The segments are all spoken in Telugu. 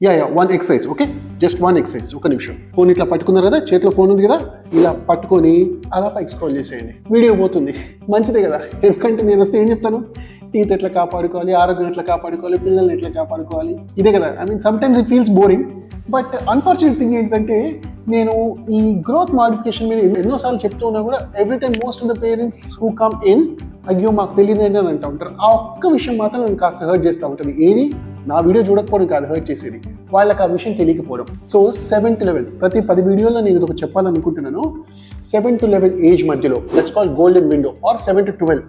One exercise. Okay, just one exercise. ఒక నిమిషం ఫోన్ ఇట్లా పట్టుకున్నారు కదా, చేతిలో ఫోన్ ఉంది కదా, ఇలా పట్టుకొని అలా పైకి స్క్రోల్ చేసేయండి. వీడియో పోతుంది, మంచిదే కదా. ఎందుకంటే నేను వస్తే ఏం చెప్తాను, టీత్ ఎట్లా కాపాడుకోవాలి, ఆరోగ్యం ఎట్లా కాపాడుకోవాలి, పిల్లల్ని ఎట్లా కాపాడుకోవాలి, ఇదే కదా. I mean sometimes it feels boring, but unfortunate thing ఏంటంటే నేను ఈ గ్రోత్ మాడిఫికేషన్ మీద ఎన్నోసార్లు చెప్తూ ఉన్నా కూడా every time most of the parents who come in, అయ్యో మాకు తెలియదు అని అంటూ ఉంటారు. ఆ ఒక్క విషయం మాత్రం నేను కాస్త హర్ట్ చేస్తూ ఉంటుంది. ఏది, నా వీడియో చూడకపోవడం కాదు హర్ట్ చేసేది, వాళ్ళకి ఆ విషయం తెలియకపోవడం. సో 7 to 11 ప్రతి 10 వీడియోలో నేను ఇది చెప్పాలనుకుంటున్నాను. 7 to 11 ఏజ్ మధ్యలో, that's called golden window, or 7 to 12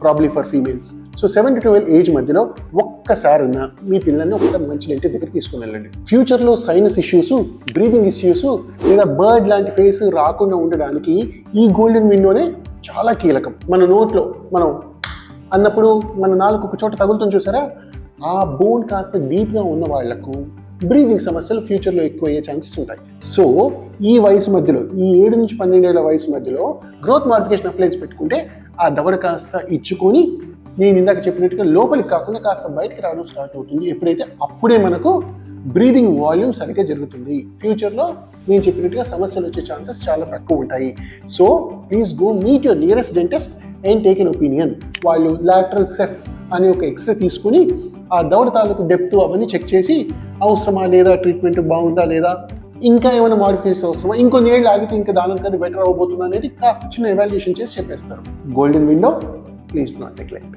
probably for females. So 7 to 12 age మధ్యలో ఒక్కసారి ఉన్న మీ పిల్లల్ని ఒకసారి మంచి డెంటిస్ట్ దగ్గరికి తీసుకుని వెళ్ళండి. ఫ్యూచర్లో సైనస్ ఇష్యూస్, బ్రీదింగ్ ఇష్యూస్ లేదా బర్డ్ లాంటి ఫేస్ రాకుండా ఉండడానికి ఈ గోల్డెన్ విండోనే చాలా కీలకం. మన నోట్లో మనం అన్నప్పుడు మన నాలుగు ఒక చోట తగులుతుంది చూసారా, ఆ బోన్ కాస్త డీప్గా ఉన్న వాళ్లకు బ్రీదింగ్ సమస్యలు ఫ్యూచర్లో ఎక్కువ అయ్యే ఛాన్సెస్ ఉంటాయి. సో ఈ వయసు మధ్యలో, ఈ 7 నుంచి 12 ఏళ్ల వయసు మధ్యలో గ్రోత్ మాడిఫికేషన్ అప్లయన్స్ పెట్టుకుంటే ఆ దవడ కాస్త ఇచ్చుకొని నేను ఇందాక చెప్పినట్టుగా లోపలికి కాకుండా కాస్త బయటకు రావడం స్టార్ట్ అవుతుంది. ఎప్పుడైతే అప్పుడే మనకు బ్రీదింగ్ వాల్యూమ్ సరిగ్గా జరుగుతుంది. ఫ్యూచర్లో నేను చెప్పినట్టుగా సమస్యలు వచ్చే ఛాన్సెస్ చాలా తక్కువ ఉంటాయి. So please go meet your nearest dentist and take an opinion. వాళ్ళు లాటరల్ సెఫ్ అనే ఒక ఎక్స్రే తీసుకుని ఆ దవడ తాలూకు డెప్త్ అవన్నీ చెక్ చేసి అవసరమా లేదా, ట్రీట్మెంట్ బాగుందా లేదా, ఇంకా ఏమైనా మాడిఫికేషన్ అవసరమా, ఇంకొన్ని ఏళ్ళు ఆగితే ఇంకా దానికన్నా బెటర్ అవ్వబోతుందా అనేది కాస్త చిన్న ఎవాల్యుయేషన్ చేసి చెప్పేస్తారు. Golden window, please not neglect.